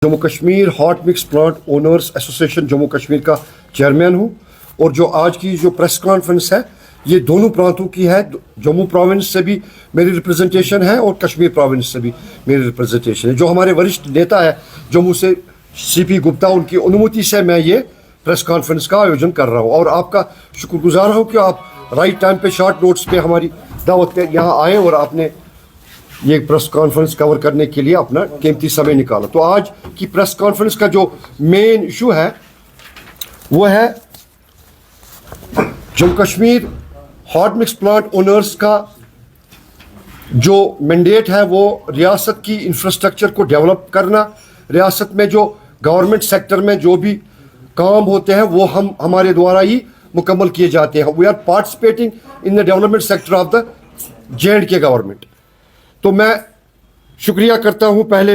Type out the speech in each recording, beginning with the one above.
Jammu Kashmir hot mix plant owners association Jammu Kashmir का chairman हूँ और जो आज की जो प्रेस कॉन्फ्रेंस है ये दोनों प्रांतों की है। जम्मू प्रोविंस से भी मेरी रिप्रेजेंटेशन है और कश्मीर प्रोविंस से भी मेरी रिप्रेजेंटेशन है। जो हमारे वरिष्ठ नेता है जम्मू से सीपी गुप्ता, उनकी अनुमति से मैं ये प्रेस कॉन्फ्रेंस का आयोजन कर रहा हूँ और आपका शुक्रगुजार हूँ कि आप राइट टाइम पे शॉर्ट नोट्स पे हमारी दावत पे यहाँ आए और आपने ये प्रेस कॉन्फ्रेंस कवर करने के लिए अपना कीमती समय निकाला। तो आज की प्रेस कॉन्फ्रेंस का जो मेन इशू है वो है Jammu Kashmir hot mix plant owners का जो मैंडेट है वो रियासत की इंफ्रास्ट्रक्चर को डेवलप करना। रियासत में जो गवर्नमेंट सेक्टर में जो भी काम होते हैं वो हमारे द्वारा ही मुकम्मल किए जाते हैं। We are participating in the development sector of the J&K government. तो मैं शुक्रिया करता हूं पहले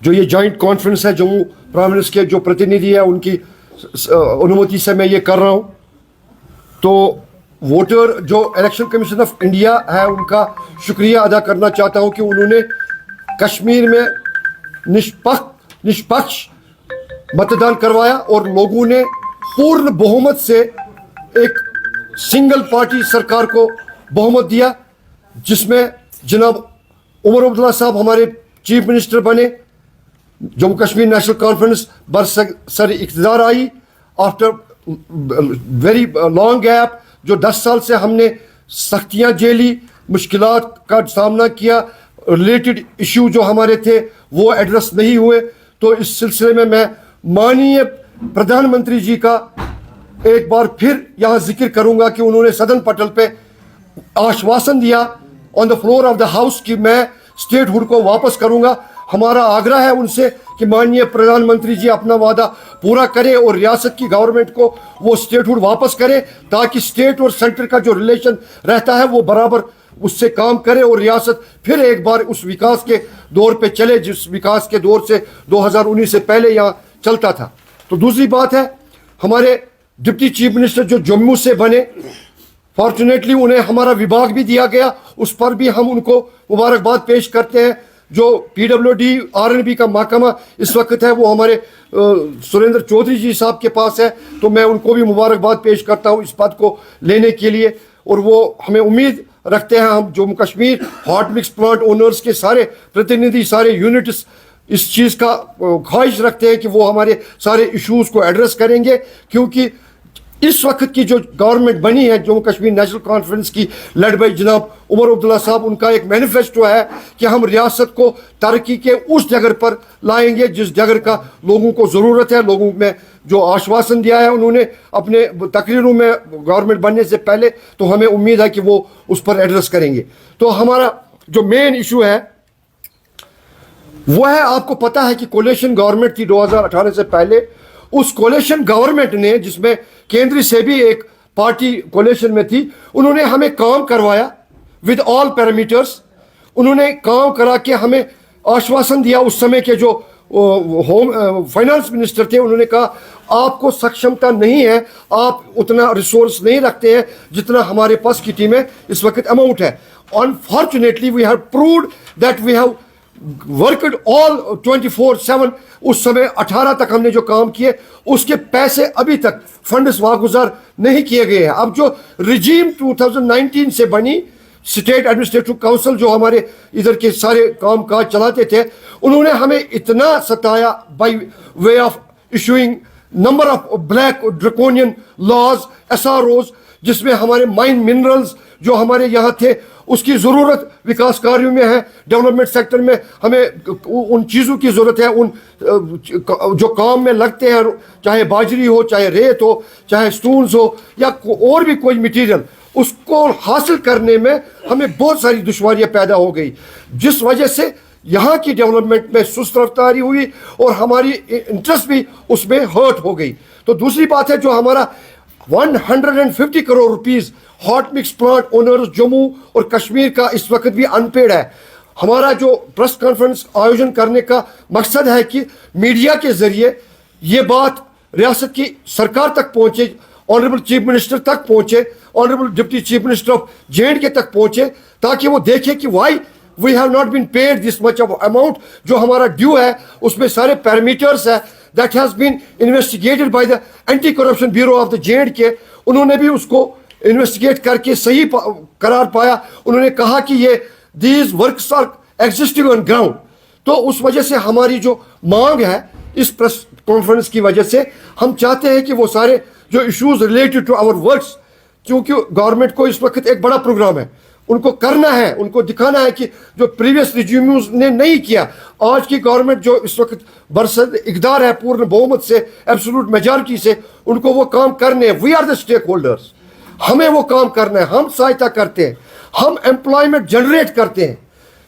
जो ये जॉइंट कॉन्फ्रेंस है जम्मू प्रोविंस के जो प्रतिनिधि है उनकी अनुमति से मैं ये कर रहा हूं। तो वोटर जो इलेक्शन कमीशन ऑफ इंडिया है उनका शुक्रिया अदा करना चाहता हूं कि उन्होंने कश्मीर में निष्पक्ष मतदान करवाया और लोगों ने पूर्ण बहुमत से एक सिंगल पार्टी सरकार को बहुमत दिया, जिसमें जनाब उमर अब्दुल्ला साहब हमारे चीफ मिनिस्टर बने। जम्मू कश्मीर नेशनल कॉन्फ्रेंस बरसर इक़्तिदार आई आफ्टर वेरी लॉन्ग गैप। जो 10 साल से हमने सख्तियाँ झेली, मुश्किलात का सामना किया, रिलेटेड इशू जो हमारे थे वो एड्रेस नहीं हुए। तो इस सिलसिले में मैं माननीय प्रधानमंत्री जी का एक बार फिर यहाँ जिक्र करूँगा कि उन्होंने सदन पटल पे आश्वासन दिया on the floor of the house कि मैं स्टेटहुड को वापस करूंगा। हमारा आग्रह है उनसे कि माननीय प्रधानमंत्री जी अपना वादा पूरा करें और रियासत की गवर्नमेंट को वो स्टेटहुड वापस करें ताकि स्टेट और सेंटर का जो रिलेशन रहता है वो बराबर उससे काम करे और रियासत फिर एक बार उस विकास के दौर पे चले जिस विकास के दौर से 2019 से पहले यहाँ चलता था। तो दूसरी बात है, हमारे डिप्टी चीफ मिनिस्टर जो जम्मू से बने, फॉर्चुनेटली उन्हें हमारा विभाग भी दिया गया, उस पर भी हम उनको मुबारकबाद पेश करते हैं। जो PWD R&B का महकमा इस वक्त है वो हमारे सुरेंद्र चौधरी जी साहब के पास है, तो मैं उनको भी मुबारकबाद पेश करता हूँ इस पद को लेने के लिए। और वो हमें उम्मीद रखते हैं, हम Jammu Kashmir hot mix plant owners के सारे प्रतिनिधि, सारे यूनिट्स इस चीज़ का ख्वाहिश रखते हैं कि वो हमारे सारे इश्यूज़ को एड्रेस करेंगे, क्योंकि इस वक्त की जो गवर्नमेंट बनी है जम्मू कश्मीर नेशनल कॉन्फ्रेंस की लेड बाई जनाब उमर अब्दुल्ला साहब, उनका एक मैनिफेस्टो है कि हम रियासत को तरक्की के उस जगह पर लाएंगे जिस जगह का लोगों को ज़रूरत है। लोगों में जो आश्वासन दिया है उन्होंने अपने तकरीरों में गवर्नमेंट बनने से पहले, तो हमें उम्मीद है कि वो उस पर एड्रेस करेंगे। तो हमारा जो मेन इशू है वो है, आपको पता है कि कोलिशन गवर्नमेंट थी 2018 से पहले। उस कोलिशन गवर्नमेंट ने, जिसमें केंद्र से भी एक पार्टी कोलिशन में थी, उन्होंने हमें काम करवाया विद ऑल पैरामीटर्स। उन्होंने काम करा के हमें आश्वासन दिया। उस समय के जो होम फाइनेंस मिनिस्टर थे उन्होंने कहा आपको सक्षमता नहीं है, आप उतना रिसोर्स नहीं रखते हैं जितना हमारे पास किटी में इस वक्त अमाउंट है। Unfortunately we have proved that we have worked all 24/7। उस समय 18 तक हमने जो काम किए उसके पैसे अभी तक फंड्स वागुजार नहीं किए गए हैं। अब जो रिजीम 2019 से बनी स्टेट एडमिनिस्ट्रेटिव काउंसिल जो हमारे इधर के सारे काम काज चलाते थे, उन्होंने हमें इतना सताया by way of issuing number of black draconian laws, SROs, जिसमें हमारे माइन मिनरल्स जो हमारे यहाँ थे उसकी ज़रूरत विकास कार्यों में है। डेवलपमेंट सेक्टर में हमें उन चीज़ों की ज़रूरत है, उन जो काम में लगते हैं, चाहे बाजरी हो, चाहे रेत हो, चाहे स्टोन्स हो या और भी कोई मटेरियल, उसको हासिल करने में हमें बहुत सारी दुश्वारियाँ पैदा हो गई, जिस वजह से यहाँ की डेवलपमेंट में सुस्त रफ्तारी हुई और हमारी इंटरेस्ट भी उसमें हर्ट हो गई। तो दूसरी बात है, जो हमारा 150 crore rupees hot mix plant owners Jammu और कश्मीर का इस वक्त भी अनपेड है। हमारा जो प्रेस कॉन्फ्रेंस आयोजन करने का मकसद है कि मीडिया के जरिए ये बात रियासत की सरकार तक पहुंचे, ऑनरेबल चीफ मिनिस्टर तक पहुंचे, honourable deputy chief minister of J&K तक पहुंचे, ताकि वो देखें कि Y we have not been paid this much of amount, جو ہمارا ڈیو ہے اس میں سارے پیرامیٹرس ہے, that has been investigated by the Anti-Corruption Bureau of the J&K. انہوں نے بھی اس کو انویسٹیگیٹ کر کے صحیح قرار پایا. انہوں نے کہا کہ یہ these works are existing on ground. تو اس وجہ سے ہماری جو مانگ ہے اس پریس کانفرنس کی وجہ سے ہم چاہتے ہیں کہ وہ سارے جو issues related to our works, کیونکہ گورنمنٹ کو اس وقت ایک بڑا پروگرام ہے, ان کو کرنا ہے, ان کو دکھانا ہے کہ جو پریویس ریجیومز نے نہیں کیا, آج کی گورنمنٹ جو اس وقت برسر اقدار ہے پورن بہومت سے, ایبسولوٹ میجارٹی سے, ان کو وہ کام کرنے ہیں. We are the stakeholders, ہمیں وہ کام کرنا ہے. ہم سہایتا کرتے ہیں, ہم امپلائمنٹ جنریٹ کرتے ہیں,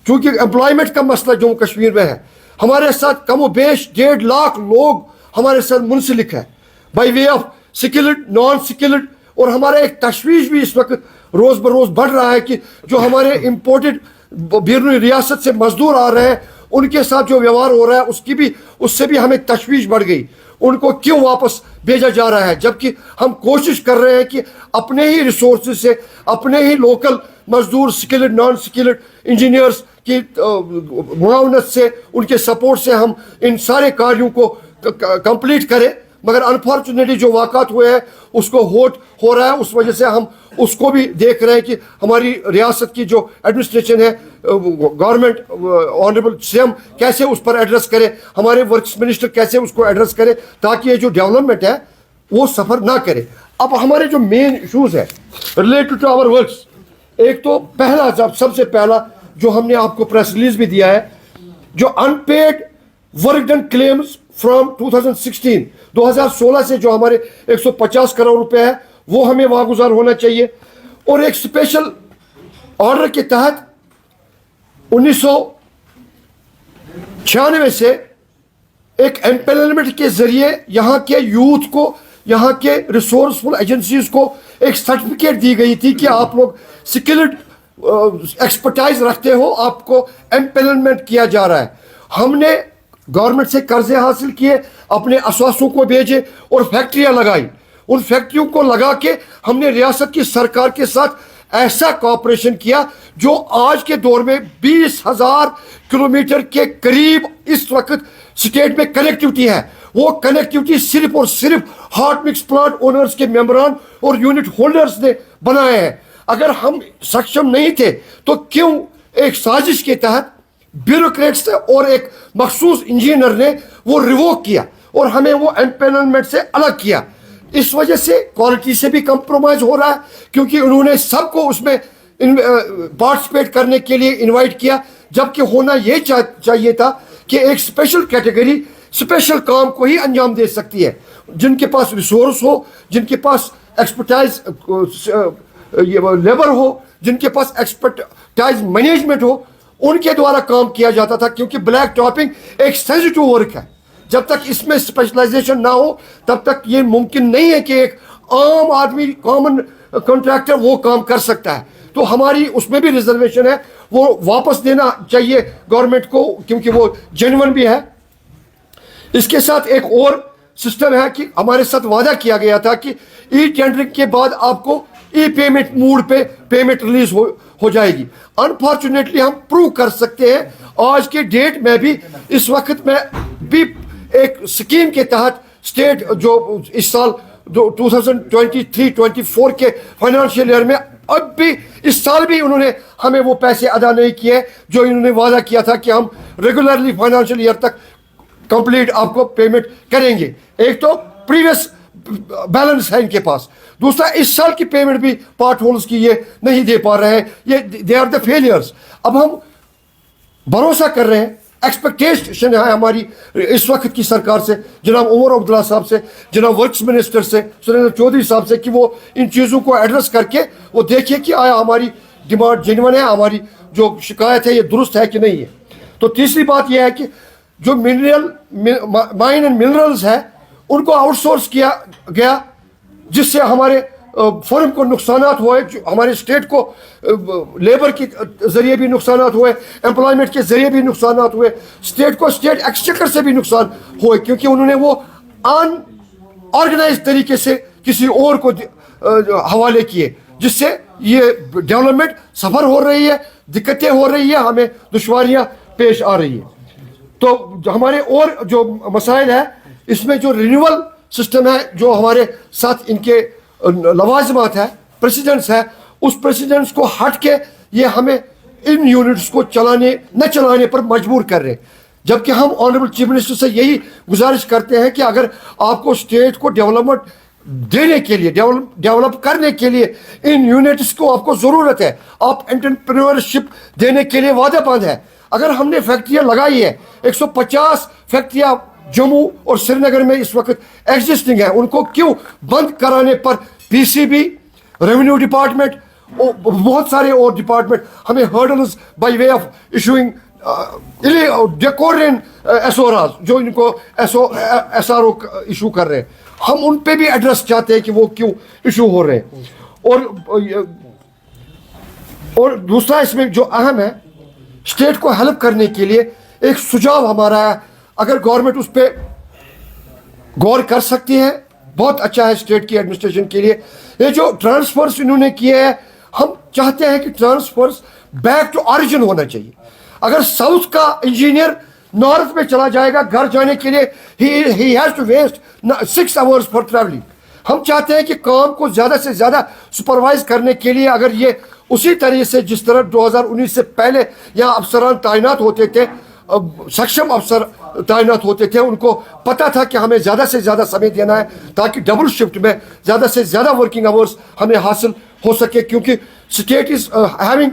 کیونکہ امپلائمنٹ کا مسئلہ جموں کشمیر میں ہے. ہمارے ساتھ کم و بیش 1.5 لاکھ لوگ ہمارے ساتھ منسلک ہے by way of skilled, naan skilled. اور ہمارا ایک تشویش بھی اس وقت روز بروز بڑھ رہا ہے کہ جو ہمارے امپورٹڈ بیرونی ریاست سے مزدور آ رہے ہیں ان کے ساتھ جو ویوہار ہو رہا ہے اس سے بھی ہمیں تشویش بڑھ گئی. ان کو کیوں واپس بھیجا جا رہا ہے, جبکہ ہم کوشش کر رہے ہیں کہ اپنے ہی ریسورسز سے, اپنے ہی لوکل مزدور سکلڈ نان سکلڈ انجینئرس کی معاونت سے, ان کے سپورٹ سے ہم ان سارے کاریوں کو کمپلیٹ کریں. مگر انفارچونیٹلی جو واقعات ہوئے ہیں اس کو ہوٹ ہو رہا ہے, اس وجہ سے ہم اس کو بھی دیکھ رہے ہیں کہ ہماری ریاست کی جو ایڈمنسٹریشن ہے, گورنمنٹ آنریبل سی ایم کیسے اس پر ایڈریس کرے, ہمارے ورکس منسٹر کیسے اس کو ایڈریس کرے تاکہ یہ جو ڈیولپمنٹ ہے وہ سفر نہ کرے. اب ہمارے جو مین ایشوز ہے ریلیٹڈ ٹو آور ورکس, ایک تو پہلا سب سے پہلا جو ہم نے آپ کو پریس ریلیز بھی دیا ہے, جو unpaid work done claims from 2016 سے جو ہمارے 150 کروڑ روپے ہے وہ ہمیں واگزار ہونا چاہیے. اور ایک اسپیشل آرڈر کے تحت 1996 سے ایک ایمپینلمنٹ کے ذریعے یہاں کے یوتھ کو, یہاں کے ریسورسفل ایجنسیز کو ایک سرٹیفکیٹ دی گئی تھی کہ آپ لوگ سکلڈ ایکسپرٹائز رکھتے ہو, آپ کو ایمپینلمنٹ کیا جا رہا ہے. ہم نے گورنمنٹ سے قرضے حاصل کیے, اپنے اسواسوں کو بھیجے اور فیکٹریاں لگائی. ان فیکٹریوں کو لگا کے ہم نے ریاست کی سرکار کے ساتھ ایسا کوآپریشن کیا جو آج کے دور میں 20,000 کلومیٹر کے قریب اس وقت اسٹیٹ میں کنیکٹیوٹی ہے. وہ کنیکٹیوٹی صرف اور صرف ہاٹ مکس پلانٹ اونرز کے ممبران اور یونٹ ہولڈرز نے بنائے ہیں. اگر ہم سکشم نہیں تھے تو کیوں ایک سازش کے تحت بیوروکریٹس اور ایک مخصوص انجینئر نے وہ ریووک کیا اور ہمیں وہ ایمپینلمنٹ سے الگ کیا. اس وجہ سے کوالٹی سے بھی کمپرومائز ہو رہا ہے, کیونکہ انہوں نے سب کو اس میں پارٹیسپیٹ کرنے کے لیے انوائٹ کیا, جبکہ ہونا یہ چاہیے تھا کہ ایک اسپیشل کیٹیگری اسپیشل کام کو ہی انجام دے سکتی ہے, جن کے پاس ریسورس ہو, جن کے پاس ایکسپرٹائز لیبر ہو, جن کے پاس ایکسپرٹائز مینجمنٹ ہو, ان کے دوارا کام کیا جاتا تھا. کیونکہ بلیک ٹاپنگ ایک سینسٹیو ورک ہے, جب تک اس میں اسپیشلائزیشن نہ ہو تب تک یہ ممکن نہیں ہے کہ ایک عام آدمی کامن کنٹریکٹر وہ کام کر سکتا ہے. تو ہماری اس میں بھی ریزرویشن ہے, وہ واپس دینا چاہیے گورنمنٹ کو, کیونکہ وہ جینون بھی ہے. اس کے ساتھ ایک اور سسٹم ہے کہ ہمارے ساتھ وعدہ کیا گیا تھا کہ ای ٹینڈرنگ کے بعد آپ کو ای پیمنٹ موڈ پہ پیمنٹ ریلیز ہو جائے گی. انفارچونیٹلی ہم پروو کر سکتے ہیں آج کے ڈیٹ میں بھی, اس وقت میں بھی ایک اسکیم کے تحت اسٹیٹ جو اس سال 2023-24 کے فائنانشیل ایئر میں اب بھی اس سال بھی انہوں نے ہمیں وہ پیسے ادا نہیں کیے جو انہوں نے وعدہ کیا تھا کہ ہم ریگولرلی فائنانشیل ایئر تک کمپلیٹ آپ کو پیمنٹ کریں گے. ایک تو پریویس بیلنس ہے ان کے پاس, دوسرا اس سال کی پیمنٹ بھی پارٹ ہولز کی یہ نہیں دے پا رہے ہیں, یہ دے آر دا فیلئرز. اب ہم بھروسہ کر رہے ہیں, ایکسپیکٹیشن ہے ہماری اس وقت کی سرکار سے, جناب عمر عبداللہ صاحب سے, جناب ورکس منسٹر سے سریندر چودھری صاحب سے, کہ وہ ان چیزوں کو ایڈریس کر کے وہ دیکھیں کہ آیا ہماری ڈیمانڈ جینون ہے, ہماری جو شکایت ہے یہ درست ہے کہ نہیں ہے. تو تیسری بات یہ ہے کہ جو مائن اینڈ منرلز ہے ان کو آؤٹ سورس کیا گیا, جس سے ہمارے فرم کو نقصانات ہوئے, جو ہمارے اسٹیٹ کو لیبر کے ذریعے بھی نقصانات ہوئے, امپلائمنٹ کے ذریعے بھی نقصانات ہوئے, اسٹیٹ کو اسٹیٹ ایکسچیکر سے بھی نقصان ہوئے, کیونکہ انہوں نے وہ ان آرگنائز طریقے سے کسی اور کو حوالے کیے, جس سے یہ ڈیولپمنٹ سفر ہو رہی ہے. दिक्कतें हो रही है, हमें दुश्वारियां पेश आ रही है। तो हमारे और जो मसाइल है, इसमें जो रिन्यूअल सिस्टम है, जो हमारे साथ इनके लवाजमात है, प्रेसिडेंट्स है, उस प्रेसिडेंट्स को हट के ये हमें इन यूनिट्स को न चलाने पर मजबूर कर रहे हैं। जबकि हम ऑनरेबल चीफ मिनिस्टर से यही गुजारिश करते हैं कि अगर आपको स्टेट को डेवलपमेंट देने के लिए, डेवलप करने के लिए इन यूनिट्स को आपको ज़रूरत है, आप एंटरप्रेन्योरशिप देने के लिए वादे बंद है। अगर हमने फैक्ट्रियाँ लगाई है, 150 फैक्ट्रियाँ जम्मू और श्रीनगर में इस वक्त एग्जिस्टिंग है, उनको क्यों बंद कराने पर पीसीबी, रेवेन्यू डिपार्टमेंट और बहुत सारे और डिपार्टमेंट हमें hurdles by way of issuing डेकोरेन एसओआर, जो इनको एसआरओ इशू कर रहे हैं, हम उन पे भी एड्रेस चाहते हैं कि वो क्यों इशू हो रहे हैं। और दूसरा इसमें जो अहम है, स्टेट को हेल्प करने के लिए एक सुझाव हमारा है, अगर गवर्नमेंट उस पर गौर कर सकती है, बहुत अच्छा है स्टेट की एडमिनिस्ट्रेशन के लिए। ये जो ट्रांसफर्स इन्होंने किए हैं, हम चाहते हैं कि ट्रांसफर्स बैक टू ऑरिजिन होना चाहिए। अगर साउथ का इंजीनियर नॉर्थ में चला जाएगा घर जाने के लिए, he has to waste 6 hours for travelling. हम चाहते हैं कि काम को ज़्यादा से ज़्यादा सुपरवाइज करने के लिए अगर ये उसी तरीके से जिस तरह 2019 से पहले यहाँ अफसरान तैनात होते थे, सक्षम अफसर तैनात होते थे, उनको पता था कि हमें ज़्यादा से ज़्यादा समय देना है ताकि डबल शिफ्ट में ज़्यादा से ज़्यादा वर्किंग आवर्स हमें हासिल हो सके, क्योंकि state is having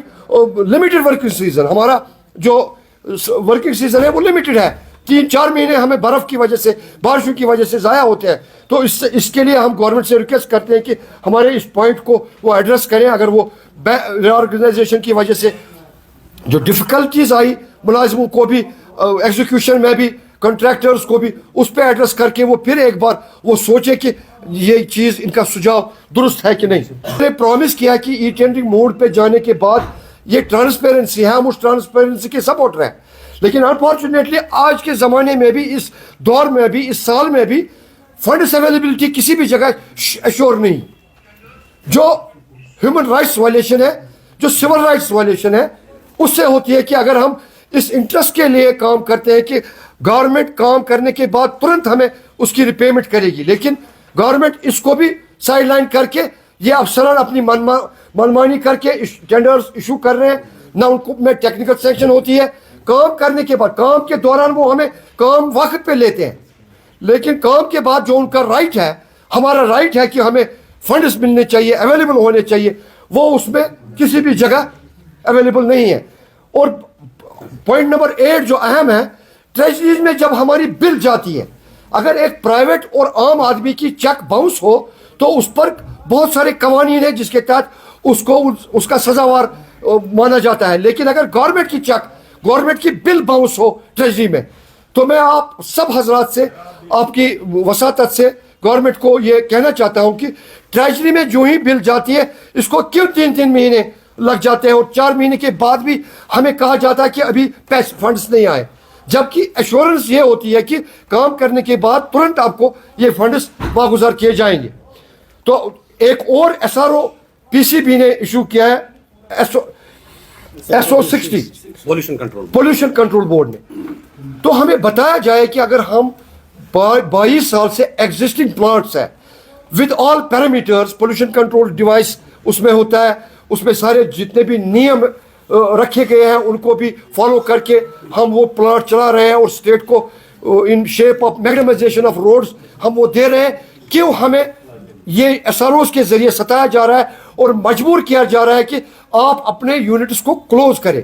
limited working season. हमारा जो वर्किंग सीजन है वो लिमिटेड है, 3-4 महीने हमें बर्फ़ की वजह से, बारिशों की वजह से ज़ाया होते हैं। तो इसके लिए हम गवर्नमेंट से रिक्वेस्ट करते हैं कि हमारे इस पॉइंट को वो एड्रेस करें। अगर वो रीऑर्गेनाइजेशन की वजह से जो डिफ़िकल्टीज आई मुलाजिमों को भी, एग्जीक्यूशन में भी, कॉन्ट्रैक्टर्स को भी, उस पर एड्रेस करके वो फिर एक बार वो सोचे कि ये चीज़, इनका सुझाव दुरुस्त है कि नहीं। मैंने प्रॉमिस किया कि ई टेंडरिंग मोड पे जाने के बाद ये ट्रांसपेरेंसी है, हम उस ट्रांसपेरेंसी के सपोर्टर हैं, लेकिन अनफॉर्चुनेटली आज के ज़माने में भी, इस दौर में भी, इस साल में भी फंड्स अवेलेबिलिटी किसी भी जगह एश्योर नहीं। जो ह्यूमन राइट्स वायलेशन है, जो सिविल राइट्स वायलेशन है, उससे होती है कि अगर हम इस इंटरेस्ट के लिए काम करते हैं कि गवर्नमेंट काम करने के बाद तुरंत हमें उसकी रिपेमेंट करेगी, लेकिन गवर्नमेंट इसको भी साइडलाइन करके ये अफसरान अपनी मनमानी करके टेंडर्स इशू कर रहे हैं, ना उनको में टेक्निकल सेक्शन होती है। काम करने के बाद, काम के दौरान वो हमें काम वक्त पे लेते हैं, लेकिन काम के बाद जो उनका राइट है, हमारा राइट है कि हमें फंड्स मिलने चाहिए, अवेलेबल होने चाहिए, वो उसमें किसी भी जगह अवेलेबल नहीं है। और पॉइंट नंबर 8 जो अहम है, ट्रेजरीज में जब हमारी बिल जाती है, अगर एक प्राइवेट और आम आदमी की चेक बाउंस हो तो उस पर बहुत सारे कवानीन है जिसके तहत उसको उसका सजावार माना जाता है। लेकिन अगर गवर्नमेंट की चेक, गवर्नमेंट की बिल बाउंस हो ट्रेजरी में, तो मैं आप सब हजरात से, आपकी वसातत से गवर्नमेंट को ये कहना चाहता हूँ कि ट्रेजरी में जो ही बिल जाती है, इसको क्यों 3-3 महीने लग जाते हैं और 4 महीने के बाद भी हमें कहा जाता है कि अभी पैसे फंड्स नहीं आए, जबकि एश्योरेंस ये होती है कि काम करने के बाद तुरंत आपको ये फंड्स वागुजार किए जाएंगे। तो एक और एसआरओ पीसीबी ने इशू किया है, SO60 पोल्यूशन कंट्रोल बोर्ड ने। तो हमें बताया जाए कि अगर हम 22 साल से एग्जिस्टिंग प्लांट्स है with all parameters, pollution control device उसमें होता है, उसमें सारे जितने भी नियम रखे गए हैं उनको भी फॉलो करके हम वो प्लांट चला रहे हैं, और स्टेट को in shape of macadamisation of roads हम वो दे रहे हैं। क्यों हमें ये एसआरओस के जरिए सताया जा रहा है और मजबूर किया जा रहा है कि आप अपने यूनिट्स को क्लोज करें?